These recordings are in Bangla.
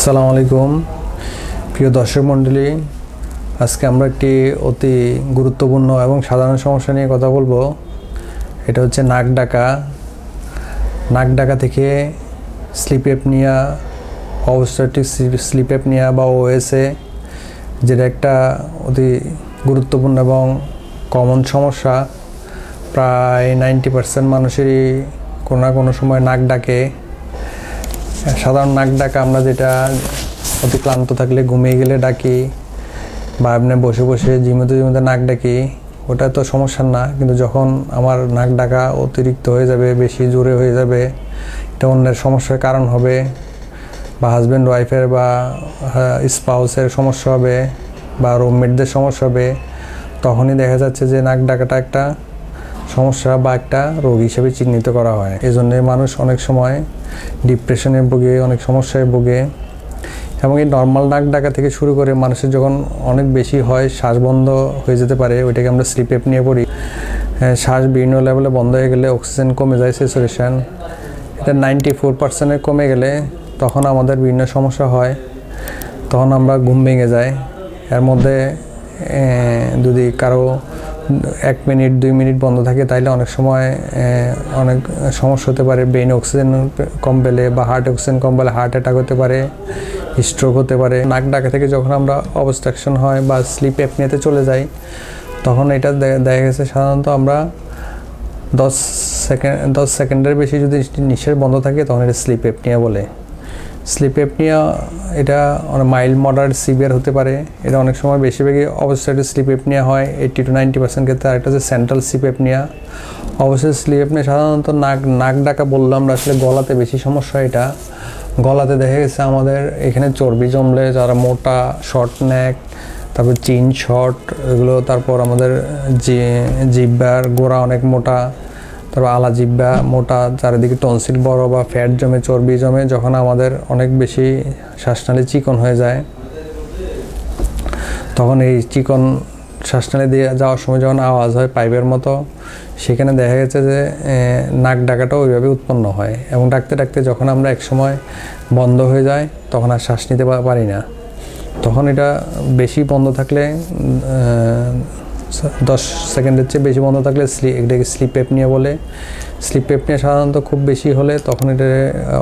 আসসালামু আলাইকুম প্রিয় দর্শক মণ্ডলী, আজকে আমরা একটি অতি গুরুত্বপূর্ণ এবং সাধারণ সমস্যা নিয়ে কথা বলবো। এটা হচ্ছে নাক ডাকা থেকে sleep apnoea, obstructive sleep apnoea বা ওএসএ, যেটা একটা অতি গুরুত্বপূর্ণ এবং কমন সমস্যা। প্রায় 90% মানুষেরই কোনো না কোনো সময় নাক ডাকে। সাধারণ নাক ডাকা আমরা যেটা অতি ক্লান্ত থাকলে, ঘুমিয়ে গেলে ডাকি, বা আপনি বসে বসে ঝিমোতে নাক ডাকি, ওটা তো সমস্যা না। কিন্তু যখন আমার নাক ডাকা অতিরিক্ত হয়ে যাবে, বেশি জোরে হয়ে যাবে, এটা অন্যের সমস্যার কারণ হবে, বা হাজব্যান্ড ওয়াইফের বা স্পাউসের সমস্যা হবে, বা রুমমেটদের সমস্যা হবে, তখনই দেখা যাচ্ছে যে নাক ডাকাটা একটা সমস্যা বা একটা রোগ হিসেবে চিহ্নিত করা হয়। এই জন্যে মানুষ অনেক সময় ডিপ্রেশনে ভোগে, অনেক সমস্যায় ভোগে। এবং এই নর্মাল নাক ডাকা থেকে শুরু করে মানুষের যখন অনেক বেশি হয়, শ্বাস বন্ধ হয়ে যেতে পারে, ওইটাকে আমরা স্লিপ অ্যাপনিয়া পড়ি। শ্বাস বিভিন্ন লেভেলে বন্ধ হয়ে গেলে, অক্সিজেন কমে যায়, স্যাচুরেশন এটা 94% কমে গেলে তখন আমাদের বিভিন্ন সমস্যা হয়। তখন আমরা ঘুম ভেঙে যায়। এর মধ্যে যদি কারো 1 মিনিট 2 মিনিট বন্ধ থাকে, তাইলে অনেক সময় অনেক সমস্যা হতে পারে। ব্রেন অক্সিজেন কম পেলে বা হার্ট অক্সিজেন কম পেলে হার্ট অ্যাটাক হতে পারে, স্ট্রোক হতে পারে। নাক ডাকা থেকে যখন আমরা অবস্ট্রাকশন হয় বা স্লিপ অ্যাপনিয়াতে চলে যাই, তখন এটা দেখা গেছে সাধারণত আমরা 10 সেকেন্ডের বেশি যদি নিঃশ্বাস বন্ধ থাকে, তখন এটা স্লিপ অ্যাপনিয়া বলে। স্লিপ অ্যাপনিয়া এটা অনেক মাইল্ড, মডারেট, সিভিয়ার হতে পারে। এটা অনেক সময় বেশিরভাগই অবস্ট্রাকটিভ স্লিপ অ্যাপনিয়া হয় 80 to 90% ক্ষেত্রে। আরেকটা হচ্ছে সেন্ট্রাল স্লিপ অ্যাপনিয়া। অবশ্যই স্লিপ অ্যাপনিয়া সাধারণত নাক ডাকা বললাম আমরা, আসলে গলাতে বেশি সমস্যা। এটা গলাতে দেখা গেছে আমাদের এখানে চর্বি জমলে, যারা মোটা, শর্ট নেক, তারপর চিন শর্ট, এগুলো, তারপর আমাদের জিহ্বার গোড়া অনেক মোটা, তারপর আলা জিহ্বা মোটা, চারিদিকে টনসিল বড় বা ফ্যাট জমে, চর্বি জমে, যখন আমাদের অনেক বেশি শ্বাসনালী চিকন হয়ে যায়, তখন এই চিকন শ্বাসনালী দিয়ে যাওয়ার সময় যখন আওয়াজ হয় পাইপের মতো, সেখানে দেখা গেছে যে নাক ডাকাটাও ওইভাবে উৎপন্ন হয়। এবং ডাকতে ডাকতে যখন আমরা এক সময় বন্ধ হয়ে যায়, তখন আর শ্বাস নিতে পারি না। তখন এটা বেশি বন্ধ থাকলে, 10 সেকেন্ডের চেয়ে বেশি বন্ধ থাকলে এটাকে স্লিপ অ্যাপনিয়া বলে। স্লিপ অ্যাপনিয়া সাধারণত খুব বেশি হলে তখন এটা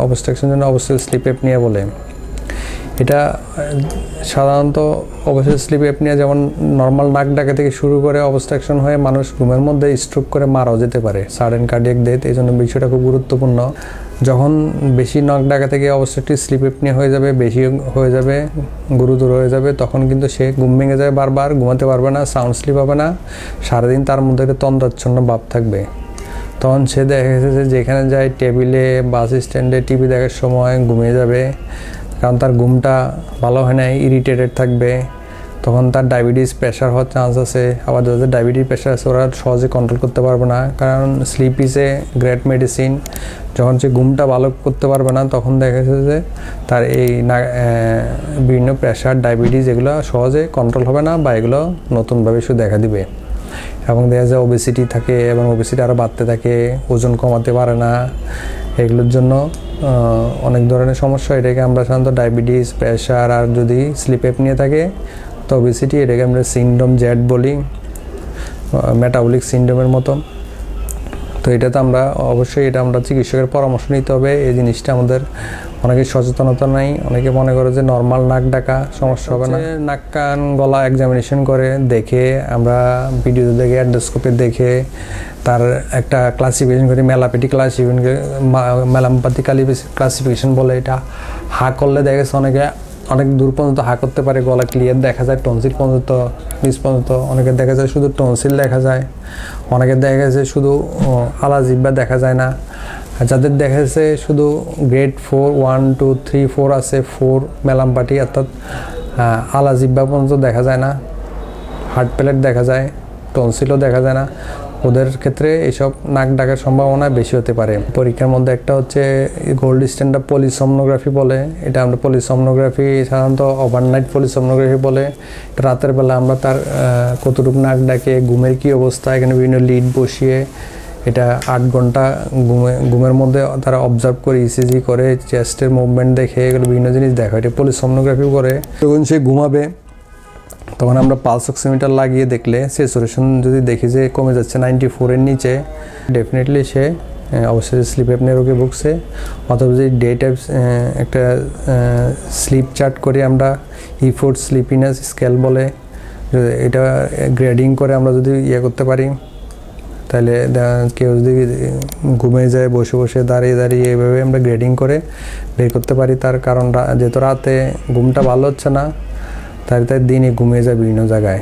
অবস্ট্রাকশনের জন্য অবশ্যই স্লিপ অ্যাপনিয়া বলে। এটা সাধারণত অবশ্যই স্লিপ অ্যাপনিয়া যেমন নর্মাল নাক ডাকা থেকে শুরু করে অবস্ট্রাকশন হয়ে মানুষ ঘুমের মধ্যে স্ট্রোক করে মারাও যেতে পারে, সাডেন কার্ডিয়াক ডেথ। এই জন্য বিষয়টা খুব গুরুত্বপূর্ণ। যখন বেশি নাক ডাকা থেকে অবস্ট্রাকটিভ স্লিপ অ্যাপনিয়া হয়ে যাবে, বেশি হয়ে যাবে, গুরুতর হয়ে যাবে, তখন কিন্তু সে ঘুম ভেঙে যায়, বারবার ঘুমাতে পারবে না, সাউন্ড স্লিপ হবে না, সারাদিন তার মধ্যে একটা তন্দ্রাচ্ছন্ন ভাব থাকবে। তখন সে দেখা গেছে যে যেখানে যায়, টেবিলে, বাস স্ট্যান্ডে টিভি দেখার সময় ঘুমিয়ে যাবে, কারণ তার ঘুমটা ভালো হয় নাই, ইরিটেটেড থাকবে। তখন তার ডায়াবেটিস, প্রেশার হওয়ার চান্স আছে। আবার যাদের ডায়াবেটিস, প্রেশার আছে, ওরা সহজে কন্ট্রোল করতে পারবে না, কারণ sleep is a great medicine. যখন সে ঘুমটা ভালো করতে পারবে না, তখন দেখা যাচ্ছে যে তার এই বিভিন্ন প্রেশার, ডায়াবেটিস এগুলো সহজে কন্ট্রোল হবে না, বা এগুলো নতুনভাবে শুধু দেখা দিবে। এবং দেখা যায় ওবেসিটি থাকে, এবং ওবেসিটি আরও বাড়তে থাকে, ওজন কমাতে পারে না। এগুলোর জন্য অনেক ধরনের সমস্যা। এটাকে আমরা সাধারণত ডায়াবেটিস, প্রেশার, আর যদি স্লিপ অ্যাপনিয়া থাকে তো ওবেসিটি, এটাকে আমরা সিনড্রোম জেড বলি, মেটাবলিক সিনড্রোমের মতো। তো এটাতে আমরা অবশ্যই আমরা চিকিৎসকের পরামর্শ নিতে হবে। এই জিনিসটা আমাদের অনেকে সচেতনতা নাই, অনেকে মনে করে যে নর্মাল নাক ডাকা, সমস্যা হবে না। নাক কান গলা এক্সামিনেশন করে দেখে, আমরা ভিডিওতে দেখে, এন্ডোস্কোপে দেখে, তার একটা ক্লাসিফিকেশন করি, মেলামপাতি ক্লাসিফিকেশন বলে। এটা হা করলে দেখা গেছে অনেক দূর পর্যন্ত হা করতে পারে, গলা ক্লিয়ার দেখা যায়, টনসিল পর্যন্ত, নিচ পর্যন্ত। অনেকের দেখা যায় শুধু টনসিল দেখা যায়, অনেকের দেখা গেছে শুধু আলা জিহ্বা দেখা যায় না। যাদের দেখা যাচ্ছে শুধু গ্রেড 4, 1, 2, 3, 4 আছে, 4 মেলামপাটি, অর্থাৎ আলা জিহ্বা পর্যন্ত দেখা যায় না, হার্ট প্লেট দেখা যায়, টনসিলও দেখা যায় না, ওদের ক্ষেত্রে এইসব নাক ডাকার সম্ভাবনা বেশি হতে পারে। পরীক্ষার মধ্যে একটা হচ্ছে গোল্ড স্ট্যান্ডার্ড পলিসোমনোগ্রাফি বলে। এটা আমরা পলিসোমনোগ্রাফি সাধারণত ওভারনাইট পলিসোমনোগ্রাফি বলে। রাতের বেলা আমরা তার কতটুকু নাক ডাকে, ঘুমের কী অবস্থা, এখানে বিভিন্ন লিড বসিয়ে এটা 8 ঘন্টা ঘুমের মধ্যে তারা অবজার্ভ করে, ইসিজি করে, চেস্টের মুভমেন্ট দেখে এগুলো বিভিন্ন জিনিস দেখা। এটা পলিসোমনোগ্রাফিও করে। যখন সে ঘুমাবে তখন আমরা পালস অক্সিমিটার লাগিয়ে দেখলে স্যাচুরেশন যদি দেখি যে কমে যাচ্ছে 94-এর নিচে, ডেফিনেটলি সে অবশ্যই স্লিপ অ্যাপনিয়া রোগে ভুগছে। অথবা যদি ডে টাইপ একটা স্লিপ চার্ট করি আমরা, ইফোর্ট স্লিপিনেস স্কেল বলে, এটা গ্রেডিং করে আমরা যদি করতে পারি, তাহলে কেউ যদি ঘুমে যায় বসে বসে দাঁড়িয়ে দাঁড়িয়ে এইভাবে আমরা গ্রেডিং করে বের করতে পারি তার কারণ। যেহেতু রাতে ঘুমটা ভালো হচ্ছে না, তাই দিনে ঘুমিয়ে যায় বিভিন্ন জায়গায়,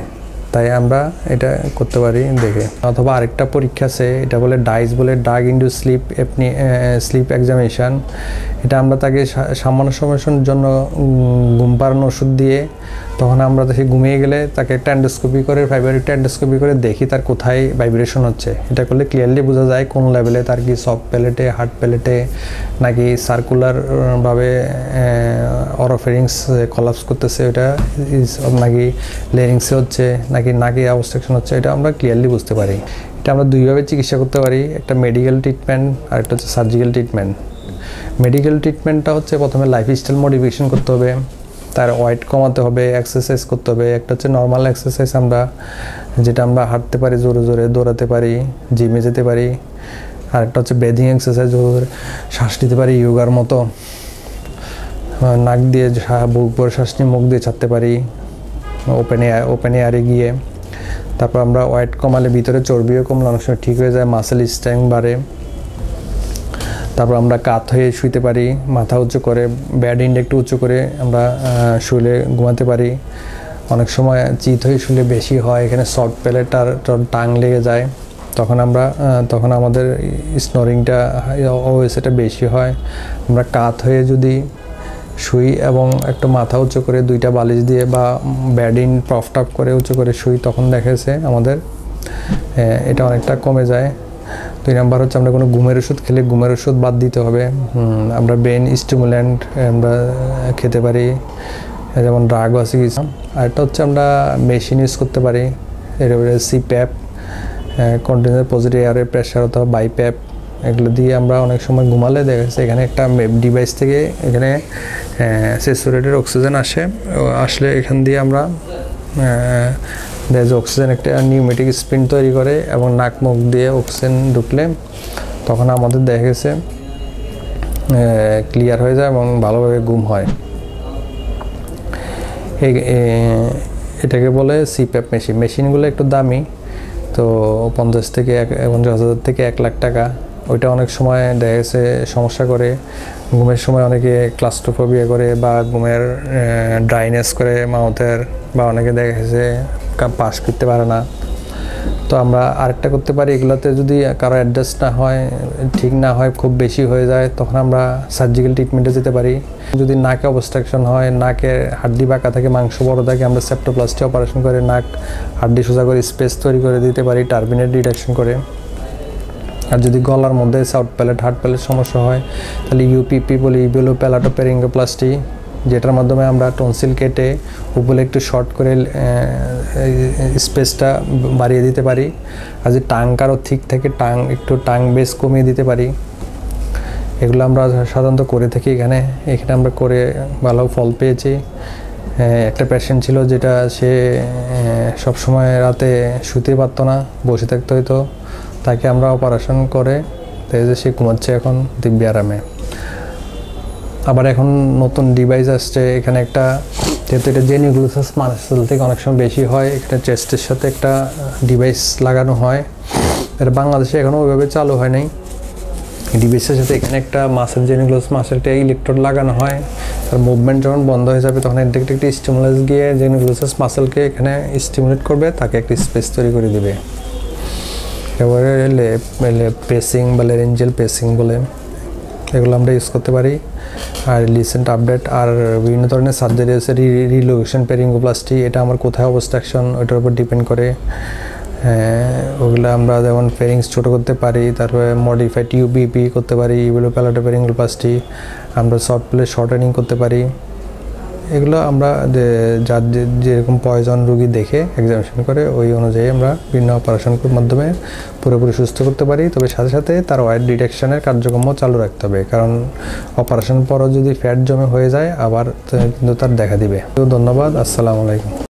তাই আমরা এটা করতে পারি দেখে। অথবা আরেকটা পরীক্ষা আছে, এটা বলে ডাইস বলে, ডাগ ইনটু স্লিপ এক্সামিনেশন। এটা আমরা তাকে সামান্য সময়ের জন্য ঘুম পাড়ানো ওষুধ দিয়ে, তখন আমরা সে ঘুমিয়ে গেলে তাকে একটা এন্ডোস্কোপি করে, ভাইব্রেটর এন্ডোস্কোপি করে দেখি তার কোথায় ভাইব্রেশন হচ্ছে। এটা করলে ক্লিয়ারলি বোঝা যায় কোন লেভেলে, তার কি সফট প্যালেটে, হার্ড প্যালেটে, নাকি সার্কুলারভাবে অরোফেরিংস কলাপস করতেছে, ওটা নাকি লেরিংসে হচ্ছে, নাকি অবস্ট্রাকশন হচ্ছে, এটা আমরা ক্লিয়ারলি বুঝতে পারি। এটা আমরা দুইভাবে চিকিৎসা করতে পারি, একটা মেডিকেল ট্রিটমেন্ট আর একটা হচ্ছে সার্জিক্যাল ট্রিটমেন্ট। মেডিকেল ট্রিটমেন্টটা হচ্ছে প্রথমে লাইফস্টাইল মডিফিকেশন করতে হবে, তার ওয়েট কমাতে হবে, এক্সারসাইজ করতে হবে। একটা হচ্ছে নর্মাল এক্সারসাইজ যেটা আমরা হাঁটতে পারি, জোরে জোরে দৌড়াতে পারি, জিমে যেতে পারি। আর একটা হচ্ছে ব্রিদিং এক্সারসাইজ, জোরে জোরে শ্বাস নিতে পারি যোগার মতো, নাক দিয়ে বুক ভরে শ্বাস নিয়ে মুখ দিয়ে ছাড়তে পারি ওপেন এয়ারে গিয়ে। তারপর আমরা ওয়েট কমালে ভিতরে চর্বিও কমলে অনেক সময় ঠিক হয়ে যায়, মাসেল স্ট্রেংথ বাড়ে। তারপর আমরা কাত হয়ে শুইতে পারি, মাথা উঁচু করে, ব্যাড এন্ড একটু উঁচু করে আমরা শুলে ঘুমাতে পারি। অনেক সময় চিত হয়ে শুলে বেশি হয়, এখানে সফট প্যালেট আর টাং লেগে যায়, তখন আমাদের স্নোরিংটা এটা বেশি হয়। আমরা কাত হয়ে যদি শুই এবং একটু মাথা উঁচু করে দুইটা বালিশ দিয়ে বা ব্যাডিন প্রফ টাপ করে উঁচু করে শুই, তখন দেখেছে আমাদের এটা অনেকটা কমে যায়। 2 নাম্বার হচ্ছে আমরা কোনো ঘুমের ওষুধ খেলে ঘুমের ওষুধ বাদ দিতে হবে। আমরা ব্রেন স্টিমুল্যান্ট আমরা খেতে পারি, যেমন ড্রাগ আছে কিছু। আরেকটা হচ্ছে আমরা মেশিন ইউজ করতে পারি, এরপরে সিপ্যাপ, কন্টিনিউয়াস পজিটিভ এয়ারের প্রেশার অথবা বাইপ্যাপ, এগুলো দিয়ে আমরা অনেক সময় ঘুমালে দেখা যাচ্ছে এখানে একটা ডিভাইস থেকে এখানে স্যাচুরেটেড অক্সিজেন আসলে এখান দিয়ে আমরা অক্সিজেন একটা নিউমেটিক স্পিন তৈরি করে এবং নাক মুখ দিয়ে অক্সিজেন ঢুকলে তখন আমাদের দেখা গেছে ক্লিয়ার হয়ে যায় এবং ভালোভাবে ঘুম হয়। এটাকে বলে সিপ্যাপ মেশিনগুলো একটু দামি, তো 50,000 থেকে 1 লাখ টাকা। ওইটা অনেক সময় দেখা গেছে সমস্যা করে, ঘুমের সময় অনেকে ক্লাস্ট্রোফোবিয়া করে বা ঘুমের ড্রাইনেস করে মাউথের, বা অনেকে দেখা গেছে পাশ ফিরতে পারে না। তো আমরা আরেকটা করতে পারি, এগুলোতে যদি কারো অ্যাডজাস্ট না হয়, ঠিক না হয়, খুব বেশি হয়ে যায়, তখন আমরা সার্জিক্যাল ট্রিটমেন্টে যেতে পারি। যদি নাকে অবস্ট্রাকশন হয়, নাকের হাড্ডি বাঁকা থাকে, মাংস বড় থাকে, আমরা সেপ্টোপ্লাস্টি অপারেশন করে নাক হাড্ডি সোজা করে স্পেস তৈরি করে দিতে পারি টার্বিনেট রিডাকশন করে। আর যদি গলার মধ্যে সফট প্যালেট, হার্ড প্যালেট সমস্যা হয়, তাহলে ইউপিপি বলি, ইউবিলো প্যালাটোপেরিঙ্গোপ্লাস্টি, যেটার মাধ্যমে আমরা টনসিল কেটে উপরে একটু শর্ট করে স্পেসটা বাড়িয়ে দিতে পারি। আর যদি টাং কারো ঠিক থেকে টাং বেস কমিয়ে দিতে পারি। এগুলো আমরা সাধারণত করে থাকি এখানে আমরা করে ভালো ফল পেয়েছি। একটা পেশেন্ট ছিল যেটা সে সবসময় রাতে শুতে পারতো না, বসে থাকতে হতো, তাকে আমরা অপারেশন করে সে ঘুমাচ্ছে এখন দিব্য আরামে। আবার এখন নতুন ডিভাইস আসছে, এখানে একটা যেহেতু এটা জেনিউগ্লোসাস মাসেল থেকে অনেক সময় বেশি হয়, এখানে চেস্টের সাথে একটা ডিভাইস লাগানো হয়। এটা বাংলাদেশে এখনও ওইভাবে চালু হয় নাই। ডিভাইসের সাথে এখানে একটা জেনিউগ্লোসাস মাসেলটা ইলেকট্রোড লাগানো হয়, তার মুভমেন্ট যখন বন্ধ হয়ে যাবে তখন একটা স্টিমুলাস গিয়ে জেনিউগ্লোসাস মাসেলকে এখানে স্টিমুলেট করবে, তাকে একটা স্পেস তৈরি করে দিবে। এবারে পেসিং বা লেরেঞ্জিয়াল পেসিং বলে, এগুলো আমরা ইউজ করতে পারি। আর রিসেন্ট আপডেট আর বিভিন্ন ধরনের সার্জারি আছে, রিলোকেশন পেরিঙ্গোপ্লাস্টি, এটা আমার কোথায় অবস্ট্রাকশন ওইটার উপর ডিপেন্ড করে। ওগুলো আমরা যেমন পেরিংস ছোটো করতে পারি, তারপরে মডিফাইড ইউবিপি করতে পারি, ইউবিলো প্যালাটোপেরিঙ্গোপ্লাস্টি, আমরা সফট প্লেট শর্টেনিং করতে পারি। এগুলো আমরা যার যেরকম প্রয়োজন রোগী দেখে এক্সামিনেশন করে ওই অনুযায়ী আমরা বিভিন্ন অপারেশনের মাধ্যমে পুরোপুরি সুস্থ করতে পারি। তবে সাথে সাথে তার ওয়েট ডিটেকশনের কার্যক্রমও চালু রাখতে হবে, কারণ অপারেশন পরও যদি ফ্যাট জমে হয়ে যায় আবার কিন্তু তার দেখা দিবে। তো ধন্যবাদ, আসসালামু আলাইকুম।